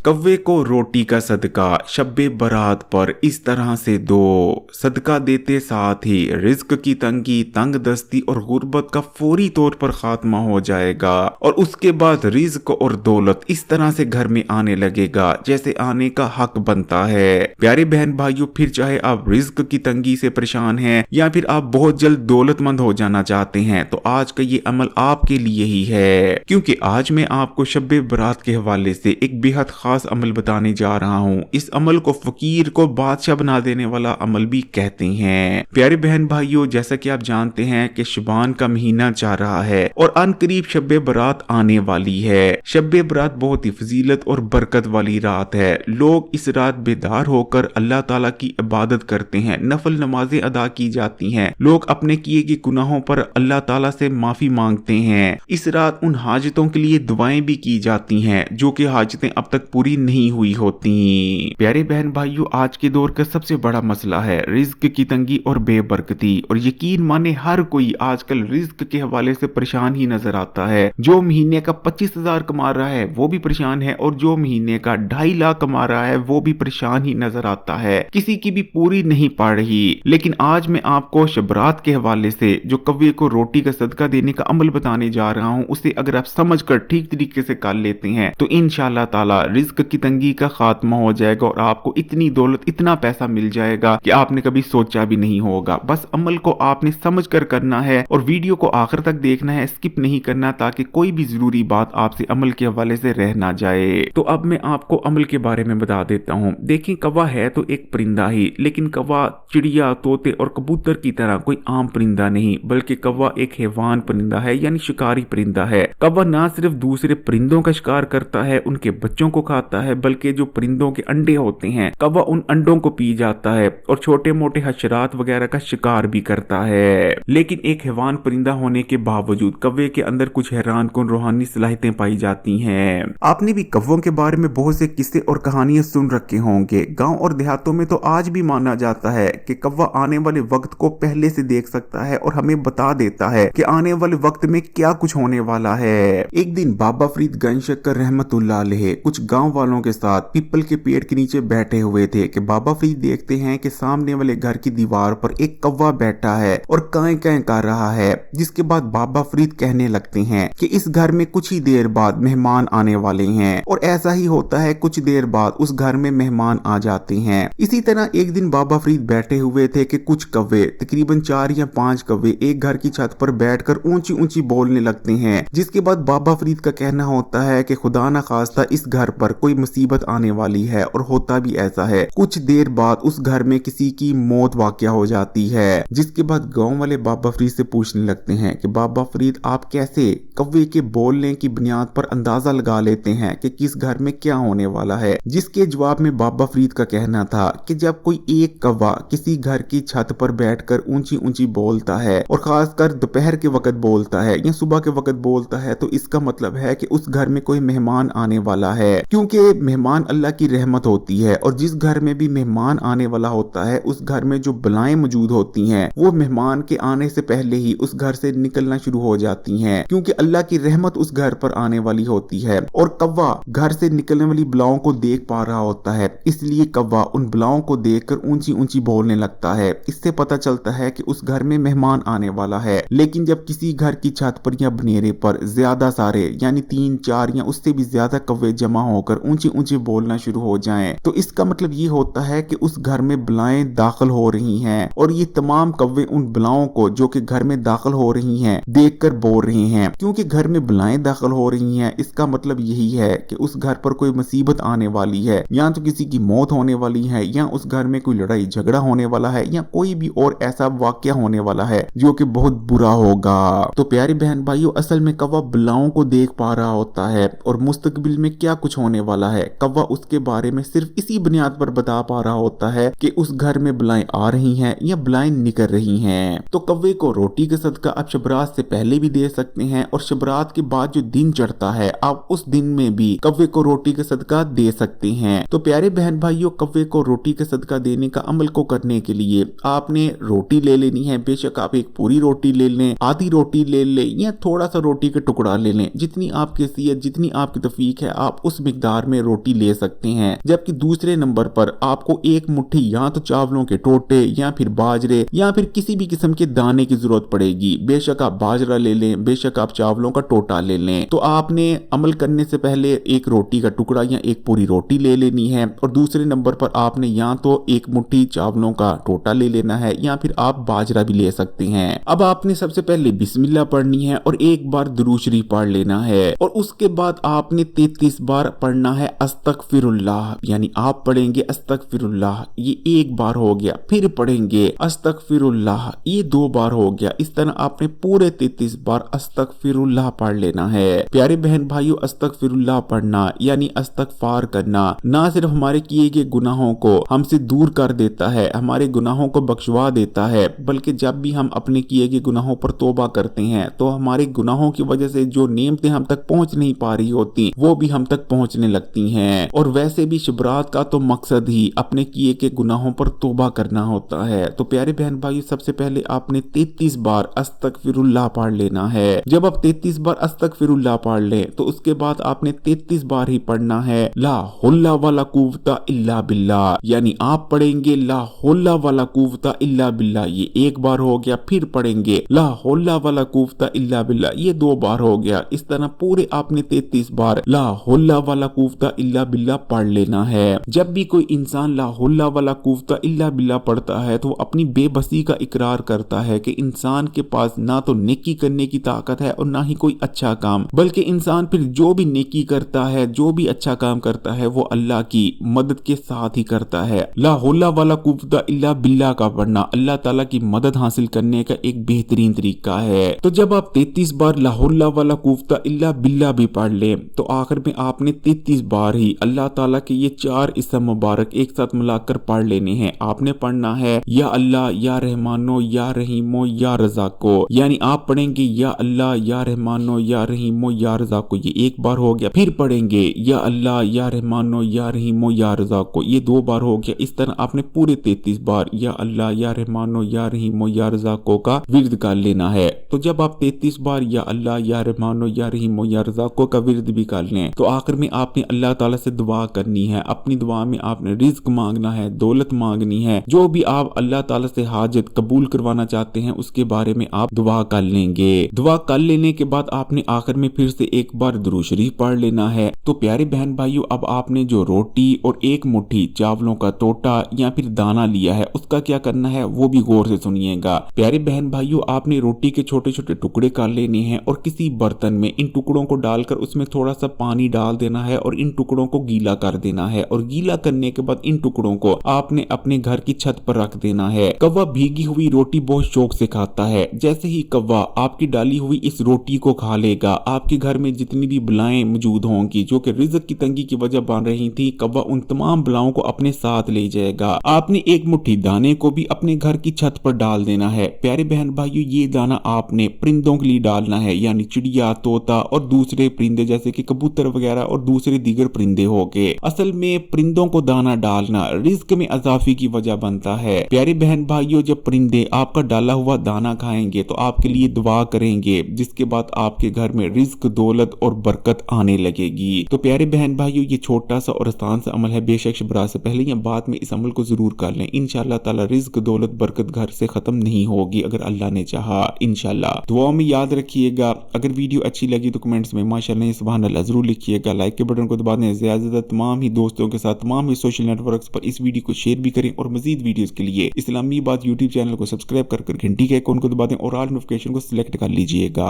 कव्वे को रोटी का सदका शब्बे बारात पर इस तरह से दो, सदका देते साथ ही रिज्क की तंगी, तंग दस्ती और गुर्बत का फौरी तौर पर खात्मा हो जाएगा और उसके बाद रिज्क और दौलत इस तरह से घर में आने लगेगा जैसे आने का हक बनता है। प्यारे बहन भाइयों, फिर चाहे आप रिज्क की तंगी से परेशान हैं या फिर आप बहुत जल्द दौलतमंद हो जाना चाहते हैं, तो आज का ये अमल आपके लिए ही है, क्योंकि आज मैं आपको शब्बे बारात के हवाले से एक बेहद खास अमल बताने जा रहा हूँ। इस अमल को फकीर को बादशाह बना देने वाला अमल भी कहते हैं। प्यारे बहन भाइयों, जैसा कि आप जानते हैं कि शुबान का महीना जा रहा है और अनकरीब शब्बे बारात आने वाली है। शब्बे बारात बहुत ही फजीलत और बरकत वाली रात है। लोग इस रात बेदार होकर अल्लाह ताला की इबादत करते हैं, नफल नमाजें अदा की जाती हैं, लोग अपने किए गए गुनाहों पर अल्लाह ताला से माफी मांगते हैं। इस रात उन हाजतों के लिए दुआएं भी की जाती हैं जो कि हाजतें अब तक पूरी नहीं हुई होती। प्यारे बहन भाइयों, आज के दौर का सबसे बड़ा मसला है रिज्क की तंगी और बेबरकती, और यकीन माने हर कोई आजकल रिज्क के हवाले से परेशान ही नजर आता है। जो महीने का 25,000 कमा रहा है वो भी परेशान है और जो महीने का 2.5 लाख कमा रहा है वो भी परेशान ही नजर आता है। किसी की भी पूरी नहीं पड़ रही। लेकिन आज मैं आपको शबरात के हवाले से जो कव्वे को रोटी का सदका देने का अमल बताने जा रहा हूँ, उसे अगर आप समझ कर ठीक तरीके से कर लेते हैं तो इंशाअल्लाह ताला रिज्क की तंगी का खात्मा हो जाएगा और आपको इतनी दौलत, इतना पैसा मिल जाएगा कि आपने कभी सोचा भी नहीं होगा। बस अमल को आपने समझ कर करना है और वीडियो को आखिर तक देखना है, स्किप नहीं करना, ताकि कोई भी जरूरी बात आपसे अमल के हवाले से रह ना जाए। तो अब मैं आपको अमल के बारे में बता देता हूँ। देखिए, कौवा है तो एक परिंदा ही, लेकिन कौवा चिड़िया, तोते और कबूतर की तरह कोई आम परिंदा नहीं, बल्कि कौवा एक हैवान परिंदा है, यानी शिकारी परिंदा है। कौवा ना सिर्फ दूसरे परिंदों का शिकार करता है, उनके बच्चों को खाता है, बल्कि जो परिंदों के अंडे होते हैं कौवा उन अंडों को पी जाता है और छोटे मोटे हशरात वगैरह का शिकार भी करता है। लेकिन एक हैवान परिंदा होने के बावजूद कौवे के अंदर कुछ हैरानकुन रूहानी सलाहियतें पाई जाती हैं। आपने भी कौवों के बारे में बहुत से किस्से और कहानियां सुन रखे होंगे। गांव और देहातों में तो आज भी माना जाता है कि कौवा आने वाले वक्त को पहले से देख सकता है और हमें बता देता है कि आने वाले वक्त में क्या कुछ होने वाला है। एक दिन बाबा फरीद गंज शक्कर रहमतुल्लाह अलैह कुछ गांव वालों के साथ पीपल के पेड़ के नीचे बैठे हुए थे कि बाबा फरीद देखते हैं कि सामने वाले घर की दीवार पर एक कौवा बैठा है और काएं काएं कर रहा है। जिसके बाद बाबा फरीद कहने लगते हैं कि इस घर में कुछ ही देर बाद मेहमान आने वाले हैं, और ऐसा ही होता है, कुछ देर बाद उस घर में मेहमान आ जाते हैं। इसी तरह एक दिन बाबा फरीद बैठे हुए थे कि कुछ कौवे, तकरीबन 4 या 5 कौवे एक घर की छत पर बैठकर ऊंची ऊंची बोलने लगते हैं। जिसके बाद बाबा फरीद का कहना होता है कि खुदा न खास्ता इस घर पर कोई मुसीबत आने वाली है, और होता भी ऐसा है। कुछ देर बाद उस घर में किसी की मौत वाक़या हो जाती है। जिसके बाद गांव वाले बाबा फरीद से पूछने लगते हैं कि बाबा फरीद, आप कैसे कौवे के बोलने की बुनियाद पर अंदाजा लगा लेते हैं कि किस घर में क्या होने वाला है। जिसके जवाब में बाबा फरीद का कहना था कि जब कोई एक कौवा किसी घर की छत पर बैठकर ऊंची ऊंची बोलता है और खासकर दोपहर के वक्त बोलता है या सुबह के वक्त बोलता है, तो इसका मतलब है कि उस घर में कोई मेहमान आने वाला है। क्योंकि मेहमान अल्लाह की रहमत होती है और जिस घर में भी मेहमान आने वाला होता है उस घर में जो बलाएं मौजूद होती हैं वो मेहमान के आने से पहले ही उस घर से निकलना शुरू हो जाती हैं, क्योंकि अल्लाह की रहमत उस घर पर आने वाली होती है। और कौवा घर से निकलने वाली बलाओं को देख पा रहा होता है, इसलिए कौवा उन बलाओं को देखकर ऊंची ऊंची बोलने लगता है। इससे पता चलता है कि उस घर में मेहमान आने वाला है। लेकिन जब किसी घर की छत पर या बनेरे पर ज्यादा सारे यानी 3, 4 या उससे भी ज्यादा कौवे जमा होकर ऊंची ऊंची बोलना शुरू हो जाएं, तो इसका मतलब ये होता है कि उस घर में बलाएं दाखिल हो रही हैं, और ये तमाम कौवे उन बलाओं को जो कि घर में दाखिल हो रही हैं देखकर बोल रहे हैं। क्योंकि घर में बलाएं दाखिल हो रही हैं, इसका मतलब यही है कि उस घर पर कोई मुसीबत आने वाली है, या तो किसी की मौत होने वाली है, या उस घर में कोई लड़ाई झगड़ा होने वाला है, या कोई भी और ऐसा वाकया होने वाला है जो कि बहुत बुरा होगा। तो प्यारे बहन भाइयों, असल में कौवा बलाओं को देख पा रहा होता है और मुस्तकबिल में क्या कुछ होने वाला है कौवा उसके बारे में सिर्फ इसी बुनियाद पर बता पा रहा होता है कि उस घर में बलाएं आ रही हैं या बलाएं निकल रही हैं। तो कौवे को रोटी का सदका आप शबरात से पहले भी दे सकते हैं, और शबरात के बाद जो दिन चढ़ता है आप उस दिन में भी कौवे को रोटी का सदका दे सकते हैं। तो प्यारे बहन भाइयों, कौवे को रोटी का सदका देने का अमल को करने के लिए आपने रोटी ले लेनी है। बेशक आप एक पूरी रोटी ले लें, आधी रोटी ले लें, या थोड़ा सा रोटी का टुकड़ा ले लें। जितनी आपकी हैसियत, जितनी आपकी तौफीक है, आप उस मिकदार मकदार में रोटी ले सकते हैं, जबकि दूसरे नंबर पर आपको एक मुट्ठी या तो चावलों के टोटे या फिर बाजरे या फिर किसी भी किस्म के दाने की जरूरत पड़ेगी। बेशक आप बाजरा ले लें, बेशक आप चावलों का टोटा ले लें। तो आपने अमल करने से पहले एक रोटी का टुकड़ा या एक पूरी रोटी ले लेनी है और दूसरे नंबर पर आपने या तो एक मुट्ठी चावलों का टोटा ले लेना है या फिर आप बाजरा भी ले सकते हैं। अब आपने सबसे पहले बिस्मिल्लाह पढ़नी है और एक बार दुरूद शरीफ पढ़ लेना है और उसके बाद आपने 33 बार पढ़ना है अस्तगफिरुल्लाह, यानी आप पढ़ेंगे अस्तगफिरुल्लाह, ये एक बार हो गया, फिर पढ़ेंगे अस्तगफिरुल्लाह, ये 2 बार हो गया। इस तरह आपने पूरे 33 बार अस्तगफिरुल्लाह पढ़ लेना है। प्यारे बहन भाइयों, अस्तगफिरुल्लाह पढ़ना यानी इस्तगफार करना ना सिर्फ हमारे किए गए गुनाहों को हमसे दूर कर देता है, हमारे गुनाहों को बख्शवा देता है, बल्कि जब भी हम अपने किए गए गुनाहों पर तौबा करते हैं तो हमारे गुनाहों की वजह से जो नेमतें हम तक पहुंच नहीं पा रही होती वो भी हम तक पहुंचने लगती हैं। और वैसे भी शिबरात का तो मकसद ही अपने किए गए गुनाहों पर तौबा करना होता है। तो प्यारे बहन भाइयों, सबसे पहले आपने 33 बार अस्तगफिरुल्लाह पढ़ लेना है। जब आप 33 बार अस्तगफिरुल्लाह पढ़ लें तो उसके बाद आपने 33 बार ही पढ़ना है ला हौला वला कुव्वता इल्ला बिल्लाह, यानी आप पढ़ेंगे ला हौला वला कुव्वता इल्ला बिल्लाह, ये एक बार हो गया, फिर पढ़ेंगे ला हौला वला कुव्वता इल्ला बिल्लाह, ये 2 बार हो गया। इस तरह पूरे आपने 33 बार ला हौला वला कुव्वता इल्ला बिल्लाह पढ़ लेना है। जब भी कोई इंसान ला हौला वला कुव्वता इल्ला बिल्लाह पढ़ता है तो वो अपनी बेबसी का इकरार करता है कि इंसान के पास ना तो नेकी करने की ताकत है और ना ही कोई अच्छा काम, बल्कि इंसान फिर जो भी नेकी करता है, जो भी अच्छा काम करता है वो अल्लाह की मदद के साथ ही करता है। ला हौला वला कुव्वता इल्ला बिल्लाह का पढ़ना अल्लाह ताला की मदद हासिल करने का एक बेहतरीन तरीका है। तो जब आप 33 बार ला हौला वला कुव्वता इल्ला बिल्लाह भी पढ़ ले तो आखिर में आपने 33 बार ही अल्लाह ताला के ये 4 इस्म मुबारक एक साथ मिलाकर पढ़ लेने हैं। आपने पढ़ना है या अल्लाह या रहमानो या रहीमो या रज़ाको, यानी आप पढ़ेंगे या अल्लाह या रहमानो या रहीमो या रज़ाको, ये एक बार हो गया, फिर पढ़ेंगे या अल्लाह या रहमानो या रहीमो या रज़ाको, ये 2 बार हो गया। इस तरह आपने पूरे 33 बार या अल्लाह या रहमानो या रहीमो या रज़ाको का विर्द कर लेना है। तो जब आप 33 बार या अल्लाह या रहमानो या रहीमो या रज़ाको का विर्द भी कर लें तो आखिर में आपने अल्लाह ताला से दुआ करनी है। अपनी दुआ में आपने रिज्क मांगना है, दौलत मांगनी है, जो भी आप अल्लाह ताला से हाजत कबूल करवाना चाहते हैं उसके बारे में आप दुआ कर लेंगे। दुआ कर लेने के बाद आपने आखिर में फिर से एक बार दुरूद शरीफ पढ़ लेना है। तो प्यारे बहन भाइयों, अब आपने जो रोटी और एक मुट्ठी चावलों का टोटा या फिर दाना लिया है उसका क्या करना है वो भी गौर से सुनिएगा। प्यारे बहन भाइयों, आपने रोटी के छोटे छोटे टुकड़े कर लेने हैं और किसी बर्तन में इन टुकड़ों को डालकर उसमें थोड़ा सा पानी डाल देना है और इन टुकड़ों को गीला कर देना है। और गीला करने के बाद इन टुकड़ों को आपने अपने घर की छत पर रख देना है। कौवा भीगी हुई रोटी बहुत शौक से खाता है। जैसे ही कौवा आपकी डाली हुई इस रोटी को खा लेगा, आपके घर में जितनी भी बलाएं मौजूद होंगी जो कि रिज़्क की तंगी की वजह बन रही थी, कौवा उन तमाम बलाओं को अपने साथ ले जाएगा। आपने एक मुट्ठी दाने को भी अपने घर की छत पर डाल देना है। प्यारे बहन भाइयों, ये दाना आपने परिंदों के लिए डालना है, यानी चिड़िया, तोता और दूसरे परिंदे जैसे कि कबूतर वगैरह और दूसरे दीगर परिंदे हो गए। असल में परिंदों को दाना डालना रिज़्क में इजाफे की वजह बनता है। प्यारे बहन भाइयों, जब परिंदे आपका डाला हुआ दाना खाएंगे तो आपके लिए दुआ करेंगे, जिसके बाद आपके घर में रिज़्क, दौलत और बरकत आने लगेगी। तो प्यारे बहन भाइयों, ये छोटा सा और आसान सा अमल है, बेशक शिबरात से पहले या बाद में इस अमल को जरूर कर लें। इंशाअल्लाह ताला रिज़्क, दौलत, बरकत घर से खत्म नहीं होगी अगर अल्लाह ने चाहा। इंशाअल्लाह दुआ में याद रखिएगा। अगर वीडियो अच्छी लगी तो कमेंट्स में माशाअल्लाह सुभान अल्लाह जरूर लिखिएगा। लाइक के बटन को दबा दें। ज्यादा तमाम ही दोस्तों के साथ तमाम ही सोशल नेटवर्क्स पर इस वीडियो को शेयर भी करें और मजीद वीडियोस के लिए इस्लामी बात यूट्यूब चैनल को सब्सक्राइब कर घंटी के आइकन को दबा दें और ऑल नोटिफिकेशन को सिलेक्ट कर लीजिएगा।